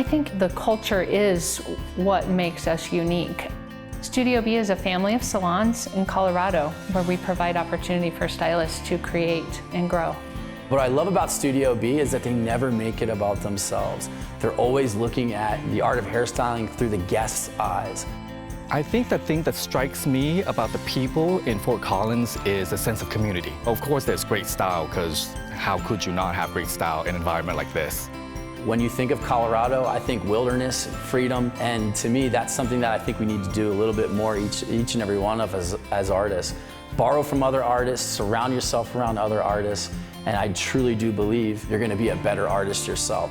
think the culture is what makes us unique. Studio Be is a family of salons in Colorado where we provide opportunity for stylists to create and grow. What I love about Studio Be is that they never make it about themselves. They're always looking at the art of hairstyling through the guest's eyes. I think the thing that strikes me about the people in Fort Collins is a sense of community. Of course, there's great style, because how could you not have great style in an environment like this? When you think of Colorado, I think wilderness, freedom, and to me, that's something that I think we need to do a little bit more, each and every one of us as artists. Borrow from other artists, surround yourself around other artists, and I truly do believe you're gonna be a better artist yourself.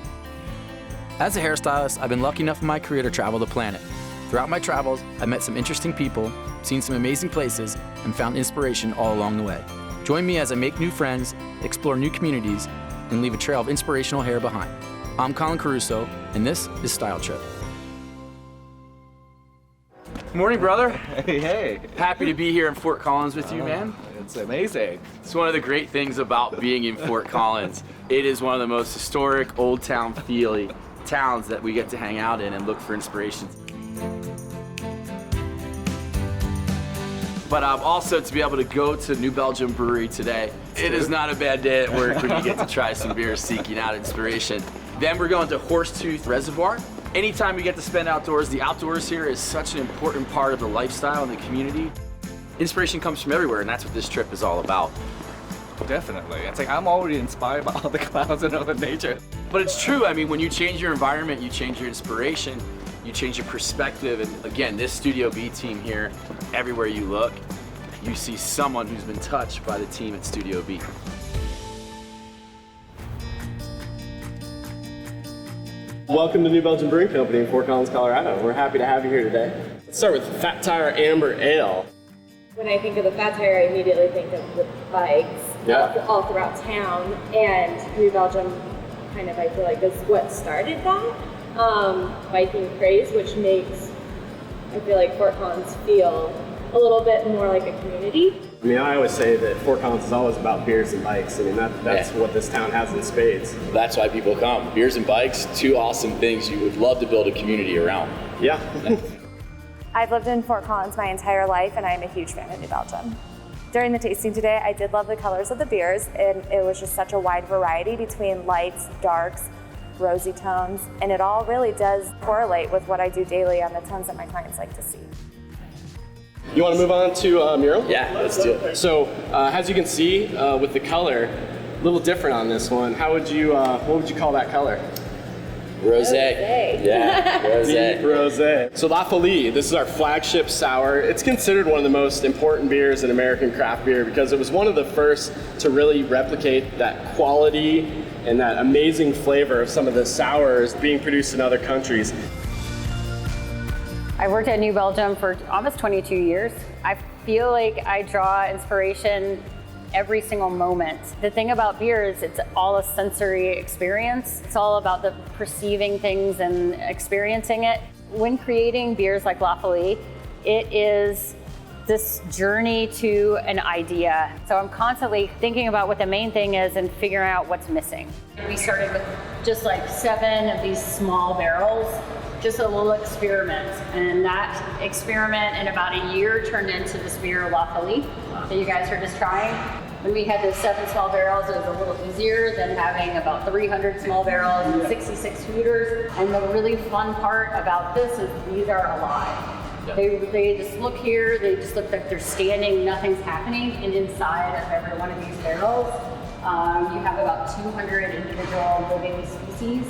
As a hairstylist, I've been lucky enough in my career to travel the planet. Throughout my travels, I've met some interesting people, seen some amazing places, and found inspiration all along the way. Join me as I make new friends, explore new communities, and leave a trail of inspirational hair behind. I'm Colin Caruso, and this is Style Trip. Morning, brother. Hey. Happy to be here in Fort Collins with you, man. It's amazing. It's one of the great things about being in Fort Collins. It is one of the most historic, old town feely towns that we get to hang out in and look for inspiration. But also to be able to go to New Belgium Brewery today. It is not a bad day at work when you get to try some beers seeking out inspiration. Then we're going to Horsetooth Reservoir. Anytime we get to spend outdoors, the outdoors here is such an important part of the lifestyle and the community. Inspiration comes from everywhere, and that's what this trip is all about. Definitely. It's like I'm already inspired by all the clouds and all the nature. But it's true, I mean, when you change your environment, you change your inspiration, you change your perspective, and again, this Studio B team here, everywhere you look, you see someone who's been touched by the team at Studio B. Welcome to New Belgium Brewing Company in Fort Collins, Colorado. We're happy to have you here today. Let's start with Fat Tire Amber Ale. When I think of the Fat Tire, I immediately think of the bikes all throughout town, and New Belgium kind of, I feel like, is what started that biking craze, which makes, I feel like, Fort Collins feel a little bit more like a community. I mean, I always say that Fort Collins is always about beers and bikes. I mean, that's what this town has in spades. That's why people come. Beers and bikes, two awesome things you would love to build a community around. Yeah. I've lived in Fort Collins my entire life, and I'm a huge fan of New Belgium. During the tasting today, I did love the colors of the beers, and it was just such a wide variety between lights, darks, rosy tones, and it all really does correlate with what I do daily on the tones that my clients like to see. You want to move on to mural? Yeah, let's do it. So, as you can see, with the color, a little different on this one. How would you, what would you call that color? Rosé. Yeah, rosé. Deep rosé. So La Folie, this is our flagship sour. It's considered one of the most important beers in American craft beer because it was one of the first to really replicate that quality and that amazing flavor of some of the sours being produced in other countries. I worked at New Belgium for almost 22 years. I feel like I draw inspiration every single moment. The thing about beer is it's all a sensory experience. It's all about the perceiving things and experiencing it. When creating beers like La Folie, it is this journey to an idea. So I'm constantly thinking about what the main thing is and figuring out what's missing. We started with just like 7 of these small barrels, just a little experiment. And that experiment in about a year turned into this beer, La Folie, that you guys are just trying. When we had those 7 small barrels, it was a little easier than having about 300 small barrels and 66 hooters. And the really fun part about this is these are alive. They just look here, they just look like they're standing, nothing's happening. And inside of every one of these barrels, you have about 200 individual living species.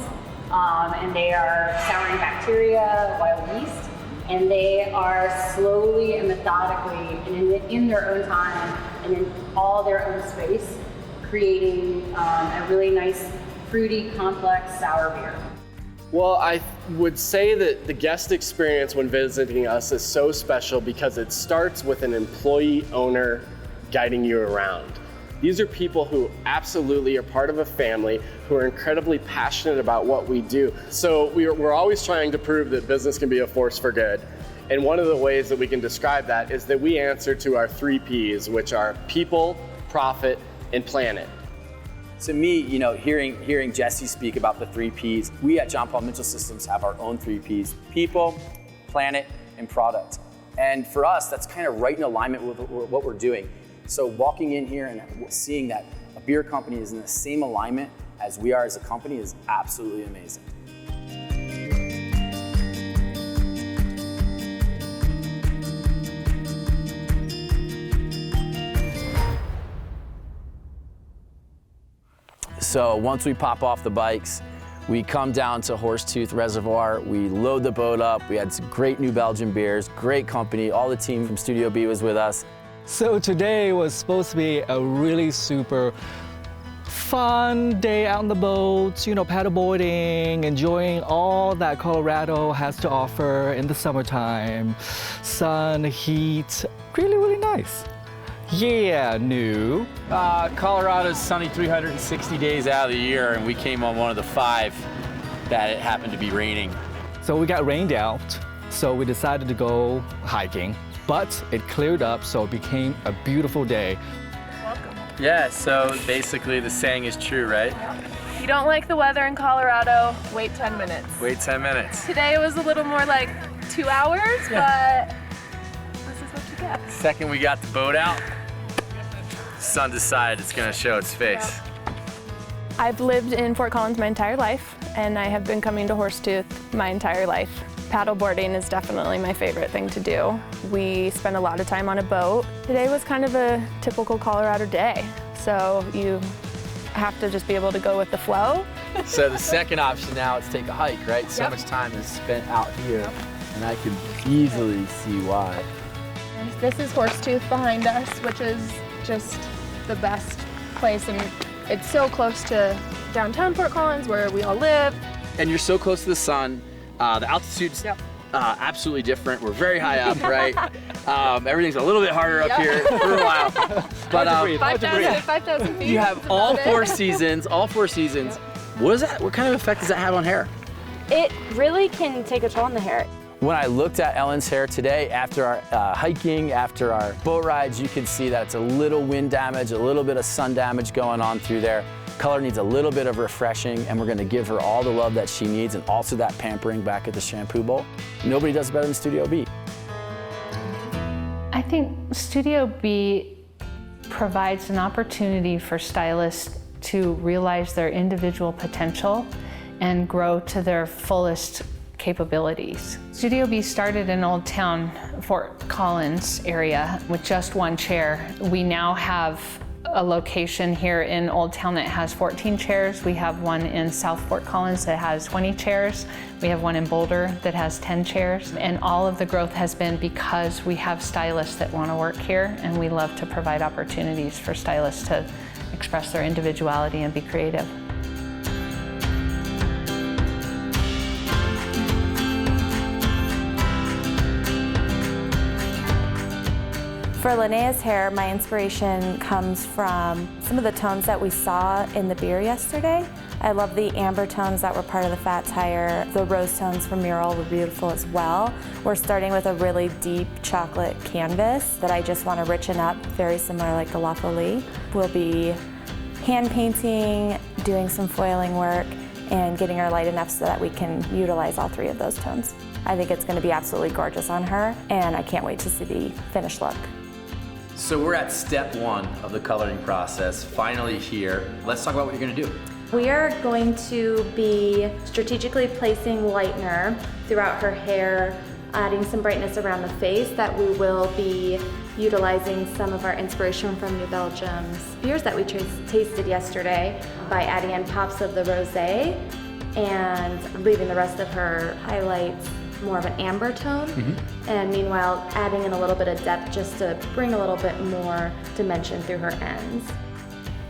And they are souring bacteria, wild yeast, and they are slowly and methodically and in their own time and in all their own space creating a really nice fruity complex sour beer. Well, I would say that the guest experience when visiting us is so special because it starts with an employee owner guiding you around. These are people who absolutely are part of a family, who are incredibly passionate about what we do. So we're always trying to prove that business can be a force for good. And one of the ways that we can describe that is that we answer to our 3 Ps, which are people, profit, and planet. To me, you know, hearing Jesse speak about the 3 Ps, we at John Paul Mitchell Systems have our own 3 Ps: people, planet, and product. And for us, that's kind of right in alignment with what we're doing. So walking in here and seeing that a beer company is in the same alignment as we are as a company is absolutely amazing. So once we pop off the bikes, we come down to Horsetooth Reservoir, we load the boat up, we had some great New Belgium beers, great company, all the team from Studio B was with us. So today was supposed to be a really super fun day out on the boat, you know, paddleboarding, enjoying all that Colorado has to offer in the summertime. Sun, heat, really, really nice. Yeah, New. Colorado's sunny 360 days out of the year, and we came on one of the 5 that it happened to be raining. So we got rained out, so we decided to go hiking, but it cleared up, so it became a beautiful day. Yeah, so basically the saying is true, right? If you don't like the weather in Colorado, wait 10 minutes. Wait 10 minutes. Today it was a little more like 2 hours, but this is what you get. Second we got the boat out, the sun decided it's gonna show its face. I've lived in Fort Collins my entire life, and I have been coming to Horsetooth my entire life. Paddleboarding is definitely my favorite thing to do. We spend a lot of time on a boat. Today was kind of a typical Colorado day, so you have to just be able to go with the flow. So the second option now is take a hike, right? So much time is spent out here, and I can easily see why. This is Horsetooth behind us, which is just the best place, and it's so close to downtown Fort Collins where we all live. And you're so close to the sun. The altitude's absolutely different. We're very high up, right? Everything's a little bit harder up here for a while. But 5,000 feet. you have all 4 seasons, What is that? What kind of effect does that have on hair? It really can take a toll on the hair. When I looked at Ellen's hair today, after our hiking, after our boat rides, you can see that it's a little wind damage, a little bit of sun damage going on through there. Color needs a little bit of refreshing, and we're gonna give her all the love that she needs and also that pampering back at the shampoo bowl. Nobody does it better than Studio B. I think Studio B provides an opportunity for stylists to realize their individual potential and grow to their fullest capabilities. Studio B started in Old Town, Fort Collins area with just 1 chair. We now have a location here in Old Town that has 14 chairs. We have one in South Fort Collins that has 20 chairs. We have one in Boulder that has 10 chairs. And all of the growth has been because we have stylists that want to work here, and we love to provide opportunities for stylists to express their individuality and be creative. For Linnea's hair, my inspiration comes from some of the tones that we saw in the beer yesterday. I love the amber tones that were part of the Fat Tire. The rose tones from Mural were beautiful as well. We're starting with a really deep chocolate canvas that I just want to richen up, very similar like the La Folie. We'll be hand painting, doing some foiling work, and getting her light enough so that we can utilize all 3 of those tones. I think it's going to be absolutely gorgeous on her, and I can't wait to see the finished look. So we're at step 1 of the coloring process, finally here. Let's talk about what you're gonna do. We are going to be strategically placing lightener throughout her hair, adding some brightness around the face that we will be utilizing some of our inspiration from New Belgium's beers that we tasted yesterday by adding in pops of the rosé and leaving the rest of her highlights more of an amber tone, and meanwhile adding in a little bit of depth just to bring a little bit more dimension through her ends.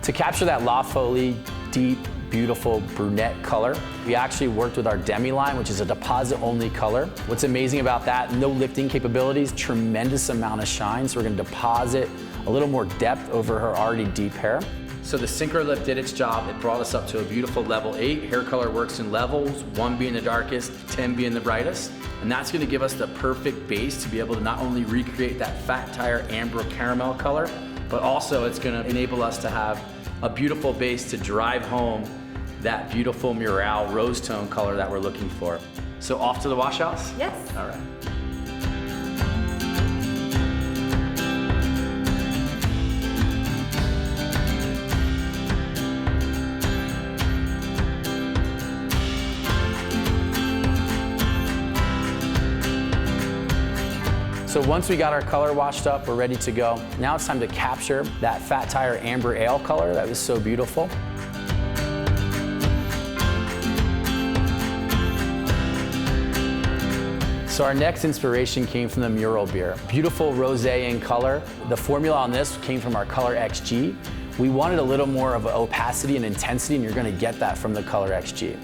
To capture that La Folie deep, beautiful brunette color, we actually worked with our Demi line, which is a deposit-only color. What's amazing about that, no lifting capabilities, tremendous amount of shine, so we're gonna deposit a little more depth over her already deep hair. So the Synchro Lift did its job. It brought us up to a beautiful level 8. Hair color works in levels, 1 being the darkest, 10 being the brightest. And that's gonna give us the perfect base to be able to not only recreate that Fat Tire amber caramel color, but also it's gonna enable us to have a beautiful base to drive home that beautiful mural rose tone color that we're looking for. So off to the wash house? Yes. All right. So once we got our color washed up, we're ready to go. Now it's time to capture that Fat Tire Amber Ale color that was so beautiful. So our next inspiration came from the mural beer. Beautiful rosé in color. The formula on this came from our Color XG. We wanted a little more of opacity and intensity, and you're gonna get that from the Color XG.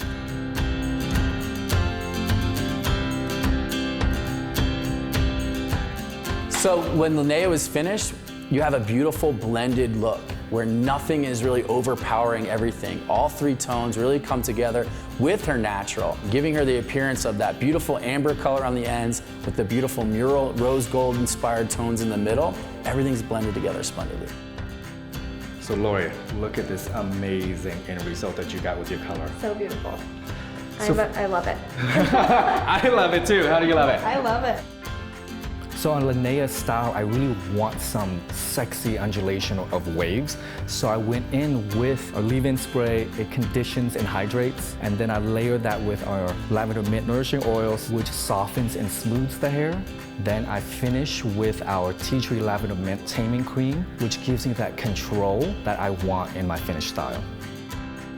So when Linnea was finished, you have a beautiful blended look where nothing is really overpowering everything. All three tones really come together with her natural, giving her the appearance of that beautiful amber color on the ends with the beautiful mural rose gold inspired tones in the middle. Everything's blended together splendidly. So Lori, look at this amazing end result that you got with your color. So beautiful. I love it. I love it too. How do you love it? I love it. So on Linnea's style, I really want some sexy undulation of waves. So I went in with a leave-in spray, it conditions and hydrates, and then I layer that with our lavender mint nourishing oils, which softens and smooths the hair. Then I finish with our tea tree lavender mint taming cream, which gives me that control that I want in my finished style.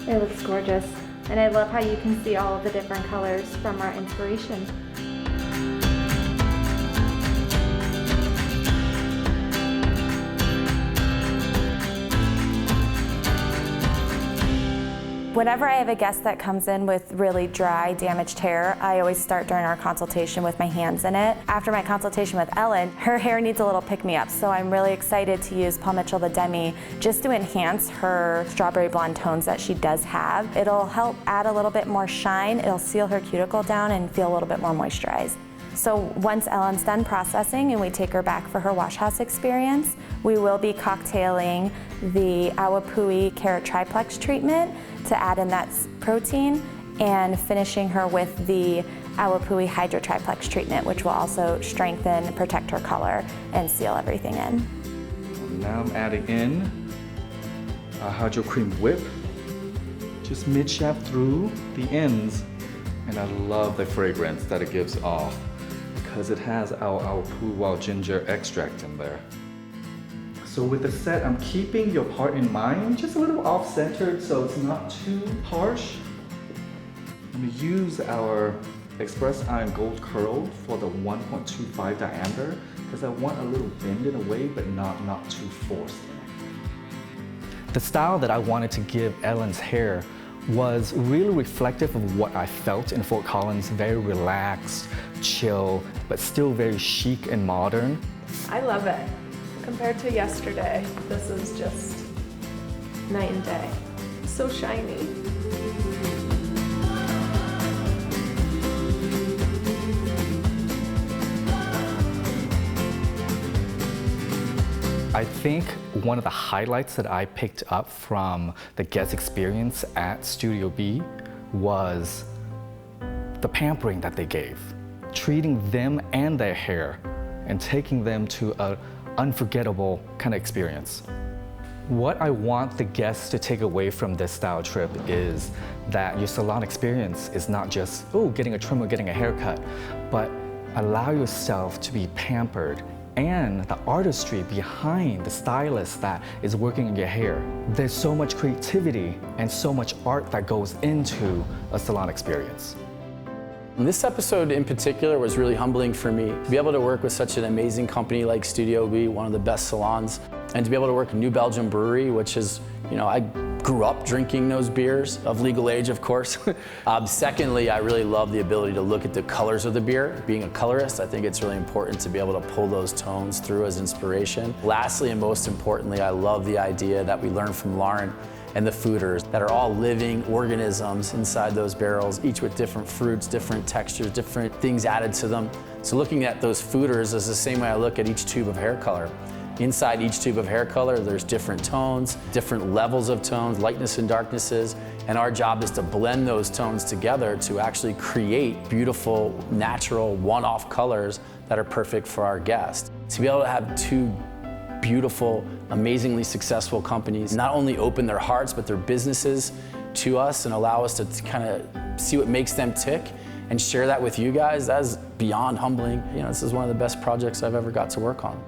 It looks gorgeous. And I love how you can see all of the different colors from our inspiration. Whenever I have a guest that comes in with really dry, damaged hair, I always start during our consultation with my hands in it. After my consultation with Ellen, her hair needs a little pick-me-up, so I'm really excited to use Paul Mitchell the Demi just to enhance her strawberry blonde tones that she does have. It'll help add a little bit more shine, it'll seal her cuticle down and feel a little bit more moisturized. So once Ellen's done processing and we take her back for her wash house experience, we will be cocktailing the Awapui Carrot Triplex treatment to add in that protein and finishing her with the Awapui Hydra Triplex treatment, which will also strengthen, protect her color, and seal everything in. Now I'm adding in a Hydro Cream Whip, just mid-shaft through the ends. And I love the fragrance that it gives off because it has our Awapui Wild Ginger extract in there. So with the set, I'm keeping your part in mind, just a little off-centered so it's not too harsh. I'm gonna use our Express Iron Gold Curl for the 1.25 diameter because I want a little bend in a way, but not too forced. The style that I wanted to give Ellen's hair was really reflective of what I felt in Fort Collins, very relaxed, chill, but still very chic and modern. I love it. Compared to yesterday, this is just night and day. So shiny. I think one of the highlights that I picked up from the guest experience at Studio B was the pampering that they gave, treating them and their hair and taking them to an unforgettable kind of experience. What I want the guests to take away from this style trip is that your salon experience is not just, oh, getting a trim or getting a haircut, but allow yourself to be pampered and the artistry behind the stylist that is working in your hair. There's so much creativity and so much art that goes into a salon experience. This episode in particular was really humbling for me. To be able to work with such an amazing company like Studio B, one of the best salons, and to be able to work in New Belgium Brewery, which is, I grew up drinking those beers, of legal age, of course. Secondly, I really love the ability to look at the colors of the beer. Being a colorist, I think it's really important to be able to pull those tones through as inspiration. Lastly, and most importantly, I love the idea that we learned from Lauren and the fooders that are all living organisms inside those barrels, each with different fruits, different textures, different things added to them. So looking at those fooders is the same way I look at each tube of hair color. Inside each tube of hair color, there's different tones, different levels of tones, lightness and darknesses, and our job is to blend those tones together to actually create beautiful, natural, one-off colors that are perfect for our guests. To be able to have two beautiful, amazingly successful companies not only open their hearts, but their businesses to us and allow us to kind of see what makes them tick and share that with you guys, that is beyond humbling. You know, this is one of the best projects I've ever got to work on.